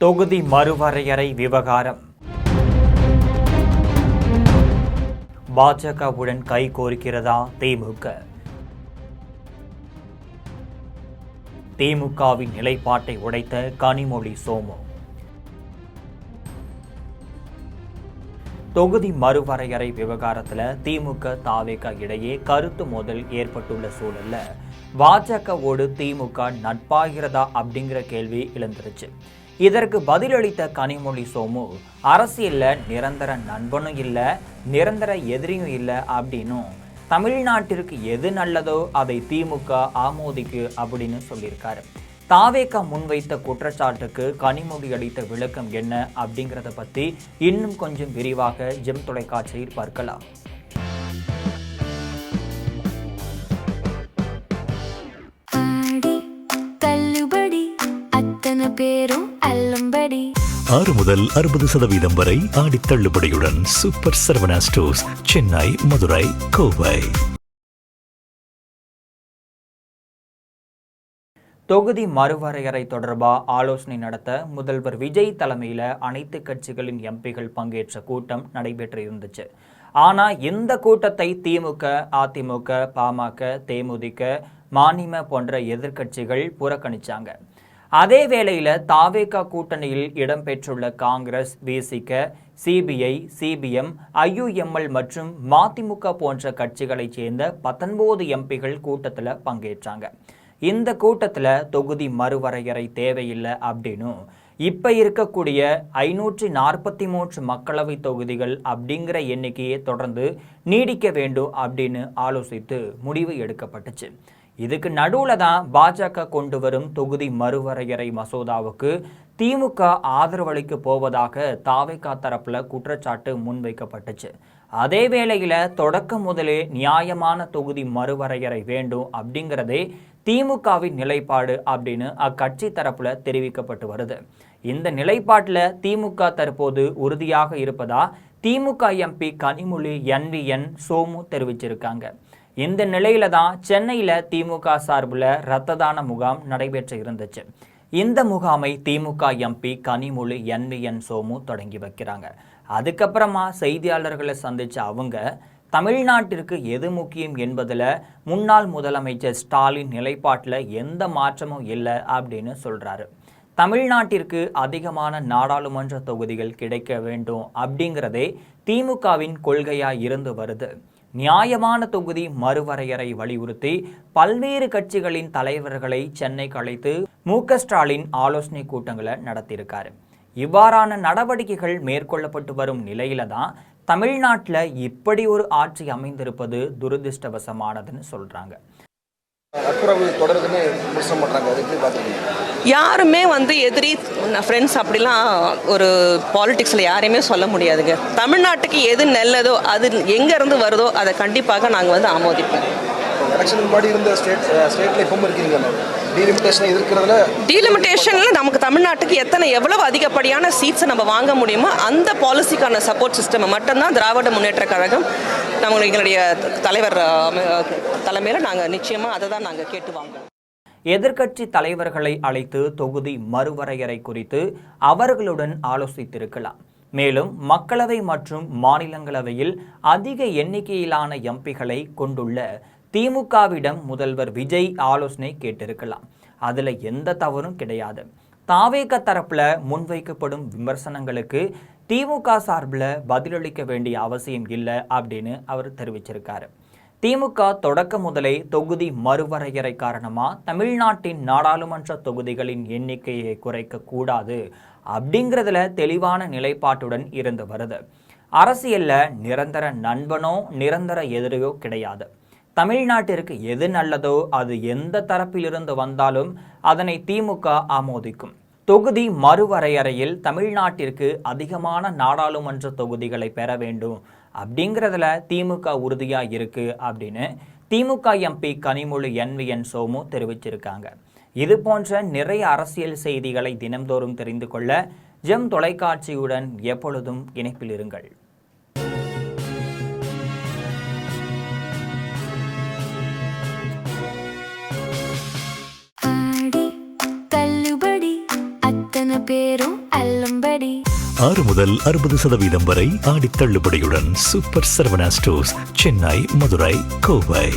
தொகுதி மறுவரையறை விவகாரம். பாஜகவுடன் கைகோர்க்கிறதா திமுக? திமுகவின் நிலைப்பாட்டை உடைத்த கனிமொழி சோமு. தொகுதி மறுவரையறை விவகாரத்தில் திமுக தாவேக இடையே கருத்து மோதல் ஏற்பட்டுள்ள சூழல்ல பாஜகவோடு திமுக நட்பாகிறதா அப்படிங்கிற கேள்வி எழுந்துருச்சு. இதற்கு பதிலளித்த கனிமொழி சோமு, அரசியல்ல நிரந்தர நண்பனும் இல்லை, நிரந்தர எதிரியும் இல்லை அப்படின்னும், தமிழ்நாட்டிற்கு எது நல்லதோ அதை திமுக ஆமோதிக்கு அப்படின்னு சொல்லியிருக்காரு. தாவேக முன்வைத்த குற்றச்சாட்டுக்கு கனிமொழி அளித்த விளக்கம் என்ன அப்படிங்கிறத பற்றி இன்னும் கொஞ்சம் விரிவாக ஜெம் தொலைக்காட்சியில் பார்க்கலாம். ஆறு முதல் 60% வரை ஆடி தள்ளுபடியுடன் சூப்பர் சரவணா ஸ்டோர்ஸ், சென்னை, மதுரை, கோவை. தொகுதி மறுவரையறை தொடர்பாக ஆலோசனை நடத்த முதல்வர் விஜய் தலைமையில் அனைத்து கட்சிகளின் எம்பிகள் பங்கேற்ற கூட்டம் நடைபெற்று இருந்துச்சு. ஆனால் இந்த கூட்டத்தை திமுக, அதிமுக, பாமக, தேமுதிக, மநீம போன்ற எதிர்க்கட்சிகள் புறக்கணிச்சாங்க. அதே வேளையில் தாவேக கூட்டணியில் இடம்பெற்றுள்ள காங்கிரஸ், விசிக, சிபிஐ, சிபிஎம், ஐயுஎம்எல் மற்றும் மதிமுக போன்ற கட்சிகளைச் சேர்ந்த 19 எம்பிகள் கூட்டத்தில் பங்கேற்றாங்க. இந்த கூட்டத்தில் தொகுதி மறுவரையறை தேவையில்லை அப்படின்னும், இப்போ இருக்கக்கூடிய 543 மக்களவை தொகுதிகள் அப்படிங்கிற எண்ணிக்கையை தொடர்ந்து நீடிக்க வேண்டும் அப்படின்னு ஆலோசித்து முடிவு எடுக்கப்பட்டுச்சு. இதுக்கு நடுவில் தான் பாஜக கொண்டு வரும் தொகுதி மறுவரையறை மசோதாவுக்கு திமுக ஆதரவளிக்க போவதாக தாவேக தரப்பில் குற்றச்சாட்டு முன்வைக்கப்பட்டுச்சு. அதே வேளையில் தொடக்கம் முதலே நியாயமான தொகுதி மறுவரையறை வேண்டும் அப்படிங்கிறதே திமுகவின் நிலைப்பாடு அப்படின்னு அக்கட்சி தரப்பில் தெரிவிக்கப்பட்டு வருது. இந்த நிலைப்பாட்டில் திமுக தற்போது உறுதியாக இருப்பதா திமுக எம்பி கனிமொழி சோமு தெரிவிச்சிருக்காங்க. இந்த நிலையில தான் சென்னையில் திமுக சார்பில் இரத்த தான முகாம் நடைபெற்று இருந்துச்சு. இந்த முகாமை திமுக எம்பி கனிமொழி சோமு தொடங்கி வைக்கிறாங்க. அதுக்கப்புறமா செய்தியாளர்களை சந்திச்ச அவங்க, தமிழ்நாட்டிற்கு எது முக்கியம் என்பதில் முன்னாள் முதலமைச்சர் ஸ்டாலின் நிலைப்பாட்டில் எந்த மாற்றமும் இல்லை அப்படின்னு சொல்றாரு. தமிழ்நாட்டிற்கு அதிகமான நாடாளுமன்ற தொகுதிகள் கிடைக்க வேண்டும் அப்படிங்கிறதே திமுகவின் கொள்கையாக இருந்து வருது. நியாயமான தொகுதி மறுவரையறை வலியுறுத்தி பல்வேறு கட்சிகளின் தலைவர்களை சென்னைக்கு அழைத்து மு.க.ஸ்டாலின் ஆலோசனை கூட்டங்களை நடத்தியிருக்காரு. இவ்வாறான நடவடிக்கைகள் மேற்கொள்ளப்பட்டு வரும் நிலையில தான் தமிழ்நாட்டில் இப்படி ஒரு ஆட்சி அமைந்திருப்பது துரதிருஷ்டவசமானதுன்னு சொல்றாங்க. யாருமே எதிரி ஃப்ரெண்ட்ஸ் அப்படிலாம் ஒரு பாலிடிக்ஸில் யாரையுமே சொல்ல முடியாதுங்க. தமிழ்நாட்டுக்கு எது நல்லதோ, அது எங்கேருந்து வருதோ அதை கண்டிப்பாக நாங்கள் ஆமோதிப்போம். டீலிமிட்டேஷனில் நமக்கு தமிழ்நாட்டுக்கு எவ்வளவு அதிகப்படியான சீட்ஸை நம்ம வாங்க முடியுமோ அந்த பாலிசிக்கான சப்போர்ட் சிஸ்டம் மட்டும்தான் திராவிட முன்னேற்ற கழகம் எங்களுடைய தலைவர் தலைமையில் நாங்கள் நிச்சயமாக அதை தான் நாங்கள் கேட்டு வாங்குவோம். எதிர்க்கட்சி தலைவர்களை அழைத்து தொகுதி மறுவரையறை குறித்து அவர்களுடன் ஆலோசித்திருக்கலாம். மேலும் மக்களவை மற்றும் மாநிலங்களவையில் அதிக எண்ணிக்கையிலான எம்பிகளை கொண்டுள்ள திமுகவிடம் முதல்வர் விஜய் ஆலோசனை கேட்டிருக்கலாம். அதில் எந்த தவறும் கிடையாது. தாவேக தரப்புல முன்வைக்கப்படும் விமர்சனங்களுக்கு திமுக சார்பில் பதிலளிக்க வேண்டிய அவசியம் இல்லை அப்படின்னு அவர் தெரிவிச்சிருக்காரு. திமுக தொடக்க முதலே தொகுதி மறுவரையறை காரணமாக தமிழ்நாட்டின் நாடாளுமன்ற தொகுதிகளின் எண்ணிக்கையை குறைக்க கூடாது அப்படிங்கிறதுல தெளிவான நிலைப்பாட்டுடன் இருந்து வருது. அரசியல்ல நிரந்தர நண்பனோ நிரந்தர எதிரியோ கிடையாது. தமிழ்நாட்டிற்கு எது நல்லதோ அது எந்த தரப்பிலிருந்து வந்தாலும் அதனை திமுக ஆமோதிக்கும். தொகுதி மறுவரையறையில் தமிழ்நாட்டிற்கு அதிகமான நாடாளுமன்ற தொகுதிகளை பெற வேண்டும் அப்படிங்கிறதுல திமுக உறுதியாக இருக்கு அப்படின்னு திமுக எம்பி கனிமொழி சோமு தெரிவிச்சிருக்காங்க. இது போன்ற நிறைய அரசியல் செய்திகளை தினம்தோறும் தெரிந்து கொள்ள ஜெம் தொலைக்காட்சியுடன் எப்பொழுதும் இணைப்பில் இருங்கள். பேரும் அல்லும்படி 6 முதல் 60% வரை ஆடி தள்ளுபடியுடன் சூப்பர் சரவணா ஸ்டோர்ஸ், சென்னை, மதுரை, கோவை.